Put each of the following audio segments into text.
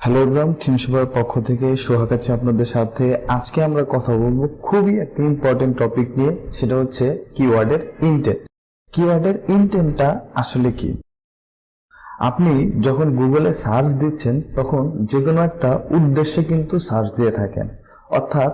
Hello everyone, থিমশেপার পক্ষ থেকে সোহাগ আছে আপনাদের সাথে। আজকে আমরা কথা বলবো খুবই একটা ইম্পর্টেন্ট টপিক নিয়ে, সেটা হচ্ছে কিওয়ার্ডের ইনটেন্ট। কিওয়ার্ডের ইনটেন্টটা আসলে কি? আপনি যখন গুগলে সার্চ দিচ্ছেন তখন যে কোনো একটা উদ্দেশ্যে কিন্তু সার্চ দিয়ে থাকেন। অর্থাৎ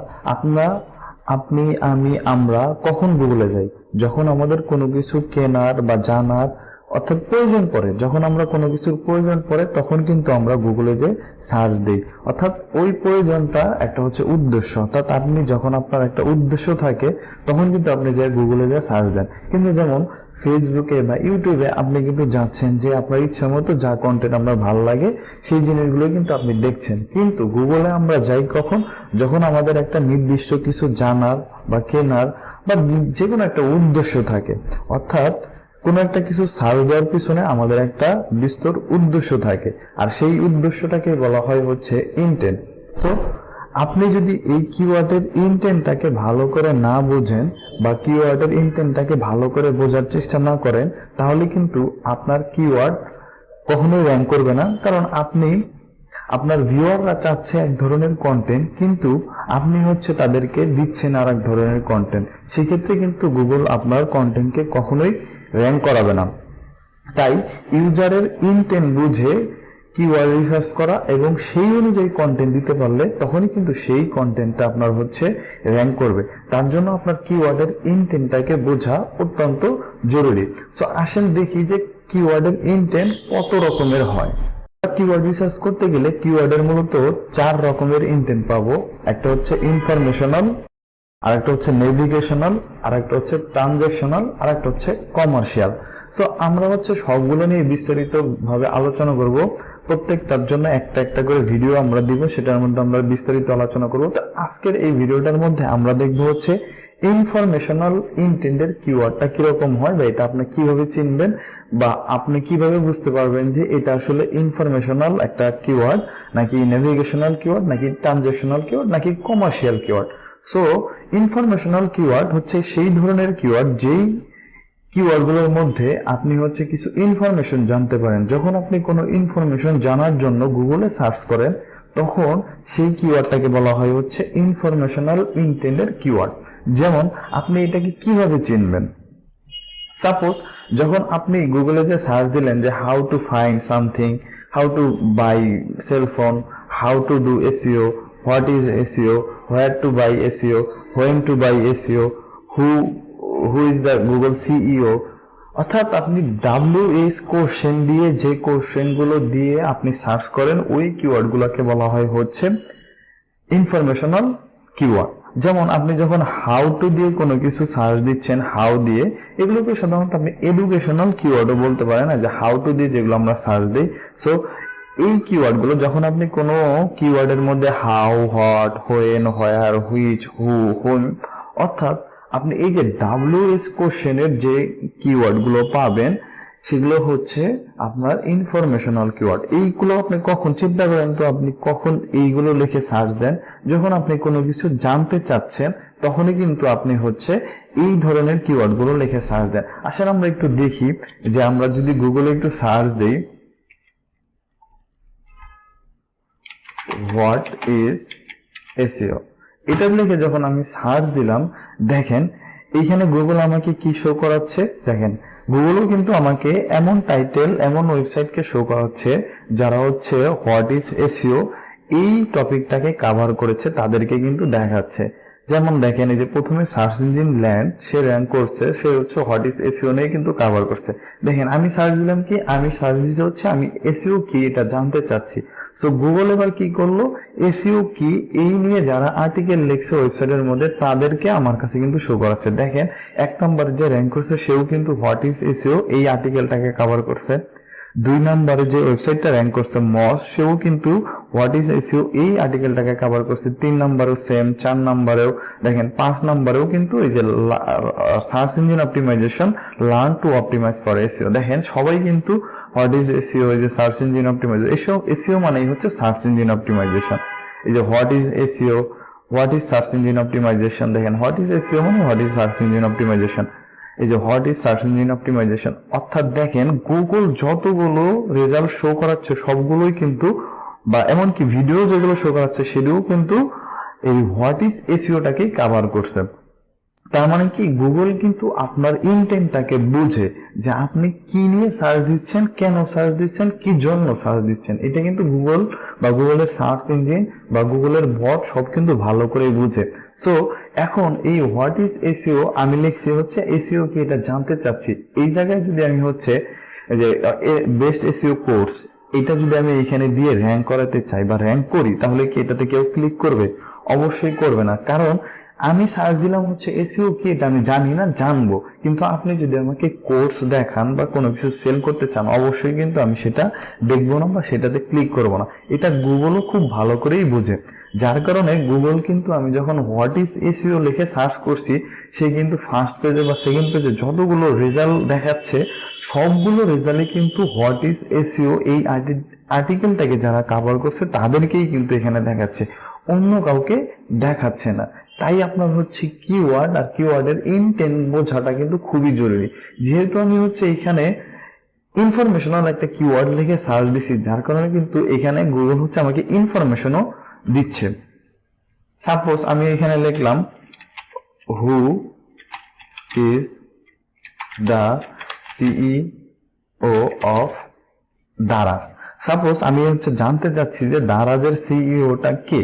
আপনি, আমি, আমরা কখন গুগলে যাই? যখন আমাদের কোনো কিছু কেনার বা জানার অর্থাৎ প্রয়োজন পড়ে। যখন আমরা কোনো কিছুর প্রয়োজন পড়ে তখন কিন্তু আমরা গুগলে যে সার্চ দিই। অর্থাৎ ওই প্রয়োজনটা একটা হচ্ছে উদ্দেশ্য। অর্থাৎ আপনি যখন আপনার একটা উদ্দেশ্য থাকে তখন কিন্তু আপনি যে গুগলে যে সার্চ দেন। কিন্তু যেমন ফেসবুকে বা ইউটিউবে আপনি কিন্তু যাচ্ছেন যে আপনার ইচ্ছা মতো যা কন্টেন্ট আপনার ভালো লাগে সেই জিনিসগুলো কিন্তু আপনি দেখছেন। কিন্তু গুগলে আমরা যাই কখন? যখন আমাদের একটা নির্দিষ্ট কিছু জানার বা কেনার বা যে কোনো একটা উদ্দেশ্য থাকে। অর্থাৎ কোনো একটা কিছু সার্চ দেওয়ার পিছনে আমাদের একটা বিস্তর উদ্দেশ্য থাকে, আর সেই উদ্দেশ্যটাকে বলা হয় হচ্ছে ইনটেন্ট। সো আপনি যদি এই কিওয়ার্ডের ইনটেন্টটাকে ভালো করে না বোঝেন বা কিওয়ার্ডের ইনটেন্টটাকে ভালো করে বোঝার চেষ্টা না করেন, তাহলে কিন্তু আপনার কিওয়ার্ড কখনোই র্যাঙ্ক করবে না। কারণ আপনার ভিউয়াররা চাচ্ছে এক ধরনের কন্টেন্ট, কিন্তু আপনি হচ্ছে তাদেরকে দিচ্ছেন আর এক ধরনের কন্টেন্ট। সেক্ষেত্রে কিন্তু গুগল আপনার কন্টেন্টকে কখনোই র্যাঙ্ক করাবে না। তাই ইউজারের ইনটেন্ট বুঝে কিওয়ার্ড রিসার্চ করা এবং সেই অনুযায়ী কন্টেন্ট দিতে পারলে তখনই কিন্তু সেই কন্টেন্টটা আপনার হচ্ছে র্যাঙ্ক করবে। তার জন্য আপনার কিওয়ার্ডের ইনটেন্টটাকে বোঝা অত্যন্ত জরুরি। সো আসেন দেখি যে কিওয়ার্ডের ইনটেন্ট কত রকমের হয়। কিওয়ার্ড রিসার্চ করতে গেলে কিওয়ার্ডের মূলত 4 রকমের ইনটেন্ট পাবো। একটা হচ্ছে ইনফরমেশনাল, আরেকটা হচ্ছে নেভিগেশনাল, আরেকটা হচ্ছে ট্রানজ্যাকশনাল, আরেকটা হচ্ছে কমার্শিয়াল। সো আমরা হচ্ছে সবগুলো নিয়ে বিস্তারিত ভাবে আলোচনা করব। প্রত্যেকটার জন্য একটা একটা করে ভিডিও আমরা দিব, সেটার মধ্যে আমরা বিস্তারিত আলোচনা করব। তো আজকের এই ভিডিওটার মধ্যে আমরা দেখব হচ্ছে ইনফরমেশনাল ইনটেন্টের কিওয়ার্ডটা কিরকম হয়, বা এটা আপনি কিভাবে চিনবেন বা আপনি কিভাবে বুঝতে পারবেন যে এটা আসলে ইনফরমেশনাল একটা কিওয়ার্ড, নাকি নেভিগেশনাল কিওয়ার্ড, নাকি ট্রানজ্যাকশনাল কিওয়ার্ড, নাকি commercial keyword. So informational keyword হচ্ছে সেই ধরনের কিওয়ার্ড যেই কিওয়ার্ডগুলোর মধ্যে আপনি হচ্ছে কিছু ইনফরমেশন জানতে পারেন। যখন আপনি কোনো ইনফরমেশন জানার জন্য গুগলে সার্চ করেন তখন সেই কিওয়ার্ডটাকে বলা হয় হচ্ছে ইনফরমেশনাল ইনটেন্টের কিওয়ার্ড। যেমন আপনি এটাকে কিভাবে চিনবেন? সাপোজ যখন আপনি গুগলে যে সার্চ দিলেন যে how to find something, how to buy cellphone, how to do SEO, what is SEO, where to buy SEO, when to buy SEO, who is the Google CEO. অর্থাৎ আপনি WH কোশ্চেন দিয়ে যে কোশ্চেনগুলো দিয়ে আপনি search করেন ওই কিওয়ার্ডগুলোকে বলা হয় হচ্ছে ইনফরমেশনাল কিওয়ার্ড। যেমন আপনি যখন হাউ টু দিয়ে কোনো কিছু সার্চ দিচ্ছেন, হাউ দিয়ে, এগুলোকে সাধারণত আপনি এডুকেশনাল কিওয়ার্ডও বলতে পারেন, যে হাউ টু দিয়ে যেগুলো আমরা সার্চ দিই। সো এই কিওয়ার্ডগুলো যখন আপনি কোনো কিওয়ার্ডের মধ্যে how, what, when, where, which, who, whom, অর্থাৎ আপনি এই যে WH কোশ্চেনের যে কিওয়ার্ডগুলো পাবেন সেগুলো হচ্ছে আপনার ইনফরমেশনাল কিওয়ার্ড। এইগুলো আপনি কখন চিন্তা করেন তো, আপনি কখন এইগুলো লিখে সার্চ দেন? যখন আপনি কোনো কিছু জানতে চাচ্ছেন তখনই কিন্তু আপনি হচ্ছে এই ধরনের কিওয়ার্ডগুলো লিখে সার্চ দেন। আসলে আমরা একটু দেখি যে আমরা যদি গুগলে একটু সার্চ দিই হোয়াট ইজ এসইও, এটা লিখে যখন আমি সার্চ দিলাম, দেখেন এইখানে গুগল আমাকে কি শো করাচ্ছে। দেখেন গুগলও কিন্তু আমাকে এমন টাইটেল, এমন ওয়েবসাইটকে শো করাচ্ছে যারা হচ্ছে হোয়াট ইজ এসইও এই টপিকটাকে কাভার করেছে, তাদেরকে কিন্তু দেখাচ্ছে। যেমন দেখেন এই যে প্রথমে সার্চ ইঞ্জিন ল্যান্ড, সে র্যাঙ্ক করছে, সে হচ্ছে হোয়াট ইজ এসইও নিয়ে কিন্তু কাভার করছে। দেখেন আমি সার্চ দিলাম কি, আমি সার্চ দিতে হচ্ছে আমি এসইও কি এটা জানতে চাচ্ছি। সো গুগল এবার কি করলো, এসইও কি এই নিয়ে যারা আর্টিকেল লিখছে ওয়েবসাইটের মধ্যে তাদেরকে আমার কাছে কিন্তু শো করাচ্ছে। দেখেন 1 নম্বরে যে র্যাঙ্ক করছে সেও কিন্তু হোয়াট ইজ এসইও এই আর্টিকেলটাকে কভার করছে। 2 নম্বরে যে ওয়েবসাইটটা র্যাঙ্ক করছে মস, সেও কিন্তু হোয়াট ইজ এসইও এই আর্টিকেলটাকে কভার করছে। 3 নম্বরেও সেম, 4 নম্বরেও দেখেন, 5 নম্বরেও কিন্তু এই যে search engine optimisation, learn to optimise for SEO. দেখেন সবাই কিন্তু হোয়াট ইজ এসইও, এই যে সার্চ ইঞ্জিন অপটিমাইজেশন, এসইও মানেই হচ্ছে সার্চ ইঞ্জিন অপটিমাইজেশন। এই যে what is SEO, what is search engine optimisation, দেখেন হোয়াট ইজ এসইও মানে what is search engine optimisation. এই যে what is search engine optimisation, অর্থাৎ দেখেন গুগল যতগুলো রেজাল্ট শো করাচ্ছে সবগুলোই কিন্তু বা এমনকি ভিডিও যেগুলো শো করাচ্ছে সেটাও কিন্তু এই হোয়াট ইজ এসইওটাকে কভার করছে। তার মানে কি গুগল কিন্তু আপনার ইন্টেন্টটাকে বুঝে যে আপনি কি নিয়ে সার্চ দিচ্ছেন, কেন সার্চ দিচ্ছেন, কি জন্য সার্চ দিচ্ছেন, এটা কিন্তু গুগল বা গুগলের সার্চ ইঞ্জিন বা গুগলের বট সব কিন্তু ভালো করে বুঝে। সো এখন এই হোয়াট ইজ এসইও আমি লিখছি হচ্ছে এসইও কি এটা জানতে চাচ্ছি। এই জায়গায় যদি আমি হচ্ছে যে বেস্ট এসইও কোর্স এটা যদি আমি এখানে দিয়ে র্যাঙ্ক করাতে চাই বা র্যাঙ্ক করি, তাহলে কি এটাতে কেউ ক্লিক করবে? অবশ্যই করবে না। কারণ আমি সার্চ দিলাম হচ্ছে এসইও কি এটা আমি জানি না, জানবো। কিন্তু আপনি যদি আমাকে কোর্স দেখান বা কোনো কিছু সেল করতে চান, অবশ্যই কিন্তু আমি সেটা দেখবো না বা সেটাতে ক্লিক করবো না। এটা গুগলও খুব ভালো করেই বুঝে। যার কারণে গুগল কিন্তু আমি যখন হোয়াট ইজ এসইও লিখে সার্চ করছি, সে কিন্তু ফার্স্ট পেজে বা সেকেন্ড পেজে যতগুলো রেজাল্ট দেখাচ্ছে সবগুলো রেজাল্টে কিন্তু হোয়াট ইজ এসইও এই আর্টিকেলটাকে যারা কভার করছে তাদেরকেই কিন্তু এখানে দেখাচ্ছে, অন্য কাউকে দেখাচ্ছে না। তাই আপনার হচ্ছে কিওয়ার্ড আর কিওয়ার্ডের ইনটেন্ট বোঝাটা কিন্তু খুবই জরুরি। যেহেতু আমি হচ্ছে এখানে ইনফরমেশনাল একটা কিওয়ার্ড লিখে সার্চ দিছি, যার কারণে কিন্তু এখানে গুগল হচ্ছে আমাকে ইনফরমেশনও দিচ্ছে। সাপোজ আমি এখানে লিখলাম হু is the CEO of Daraz. Suppose আমি হচ্ছে জানতে চাচ্ছি যে দারাজের সিইওটা কে,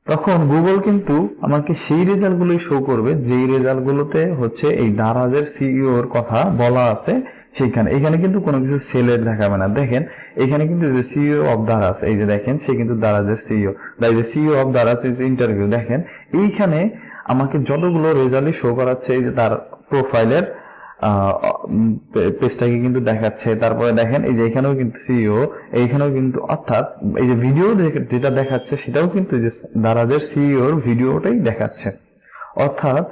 তখন গুগল কিন্তু আমাকে সেই রেজাল্ট গুলোই শো করবে যেই রেজাল্ট গুলোতে হচ্ছে এই দারাজের সিইও এর কথা বলা আছে সেখানে। এখানে কিন্তু কোনো কিছু সেলের দেখাবে না। দেখেন এখানে কিন্তু যে সিইও অফ দারাজ, এই যে দেখেন সে কিন্তু দারাজের CEO, the CEO of Daraz is interview. দেখেন এইখানে আমাকে যতগুলো রেজাল্টই শো করাচ্ছে, এই যে তার প্রোফাইলের পেজটাকে কিন্তু দেখাচ্ছে। তারপরে দেখেন এই যে এখানেও কিন্তু সিইও, এইখানেও কিন্তু, অর্থাৎ এই যে ভিডিও যেটা দেখাচ্ছে সেটাও কিন্তু যে দারাজের সিইওর ভিডিওটাই দেখাচ্ছে। অর্থাৎ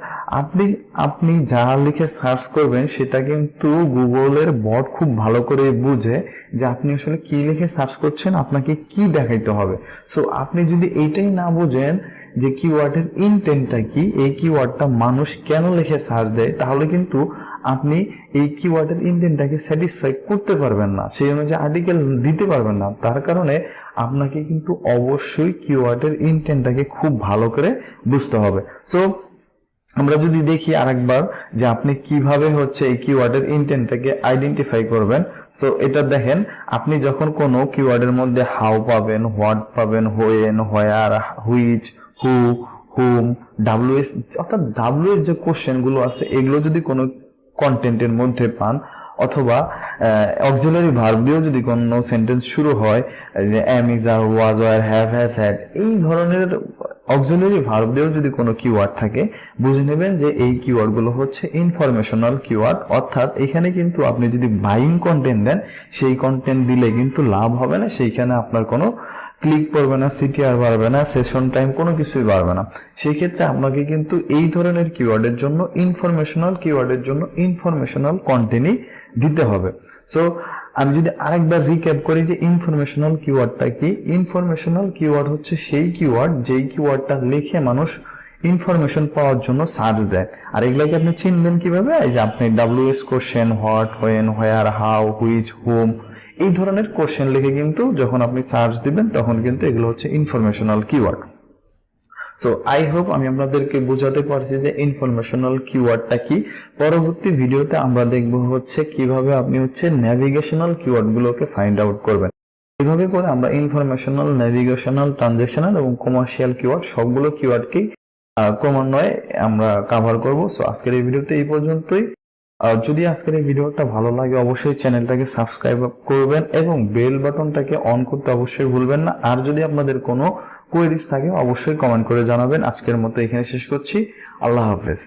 আপনি যা লিখে সার্চ করবেন সেটা কিন্তু গুগলের বট খুব ভালো করে বুঝে যে আপনি আসলে কি লিখে সার্চ করছেন, আপনাকে কি দেখাইতে হবে। সো আপনি যদি এইটাই না বুঝেন যে কিওয়ার্ডের ইনটেন্টটা কি, এই কিওয়ার্ডটা মানুষ কেন লিখে সার্চ দেয়, তাহলে কিন্তু আপনি এই কিওয়ার্ডের ইনটেন্টটাকে স্যাটিসফাই করতে পারবেন না, সেই অনুযায়ী আর্টিকেল দিতে পারবেন না। তার কারণে আপনাকে কিন্তু অবশ্যই কিওয়ার্ডের ইনটেন্টটাকে খুব ভালো করে বুঝতে হবে। সো আমরা যদি দেখি আরেকবার যে আপনি কিভাবে হচ্ছে এই কিওয়ার্ডের ইনটেন্টটাকে আইডেন্টিফাই করবেন। সো এটা দেখেন, আপনি যখন কোনো কিওয়ার্ডের মধ্যে হাউ পাবেন, হোয়াট পাবেন, when, where, which, who, hmm, WS, অর্থাৎ ডাব্লিউএস যে কোশ্চেন গুলো আছে এগুলো যদি কোনো কন্টেন্টের মধ্যে পান, অথবা অক্সিলারি ভার্ব দিয়েও যদি কোনো সেন্টেন্স শুরু হয়, যে am is, are, was, were, have, has, had, এই ধরনের অক্সিলারি ভার্ব দিয়েও যদি কোনো কিওয়ার্ড থাকে, বুঝে নেবেন যে এই কিওয়ার্ড গুলো হচ্ছে ইনফরমেশনাল কিওয়ার্ড। অর্থাৎ এখানে কিন্তু আপনি যদি বাইং কন্টেন্ট দেন, সেই কন্টেন্ট দিলে কিন্তু লাভ হবে না, সেইখানে আপনার কোনো ক্লিক করবে না, সিটিআর বাড়বে না, সেশন টাইম কোনো কিছুই বাড়বে না। সেই ক্ষেত্রে আপনাকে কিন্তু এই ধরনের কিওয়ার্ডের জন্য, ইনফরমেশনাল কিওয়ার্ডের জন্য ইনফরমেশনাল কন্টেন্টই দিতে হবে। সো আমি যদি আরেকবার রিক্যাপ করি যে ইনফরমেশনাল কিওয়ার্ডটা কি। ইনফরমেশনাল কিওয়ার্ড হচ্ছে সেই কিওয়ার্ড যেই কিওয়ার্ডটা লিখে মানুষ ইনফরমেশন পাওয়ার জন্য সার্চ দেয়। আর এগুলাকে আপনি চিনবেন কিভাবে? এই যে আপনি ডাব্লিউএস question, what, when, where, how, which, whom, এই ধরনের কোশ্চেন লিখে কিন্তু যখন আপনি সার্চ দিবেন তখন কিন্তু এগুলো হচ্ছে informational keyword. So I hope আমি আপনাদেরকে বোঝাতে পারছি যে ইনফরমেশনাল কিওয়ার্ডটা কি। পরবর্তী ভিডিওতে আমরা দেখব হচ্ছে কিভাবে আপনি হচ্ছে ন্যাভিগেশনাল কিওয়ার্ড গুলোকে ফাইন্ড আউট করবেন। এভাবে করে আমরা ইনফরমেশনাল, ন্যাভিগেশনাল, ট্রানজেকশনাল এবং কমার্শিয়াল কিওয়ার্ড সবগুলো কিওয়ার্ডকেই ক্রমান্বয়ে আমরা কভার করব। সো আজকের এই ভিডিওতে এই পর্যন্তই। যদি আজকের এই ভিডিওটা ভালো লাগে অবশ্যই চ্যানেলটাকে সাবস্ক্রাইব করবেন এবং বেল বাটনটাকে অন করতে অবশ্যই ভুলবেন না। আর যদি আপনাদের কোনো কোয়েরিজ থাকে অবশ্যই কমেন্ট করে জানাবেন। আজকের মতো এখানে শেষ করছি। আল্লাহ হাফেজ।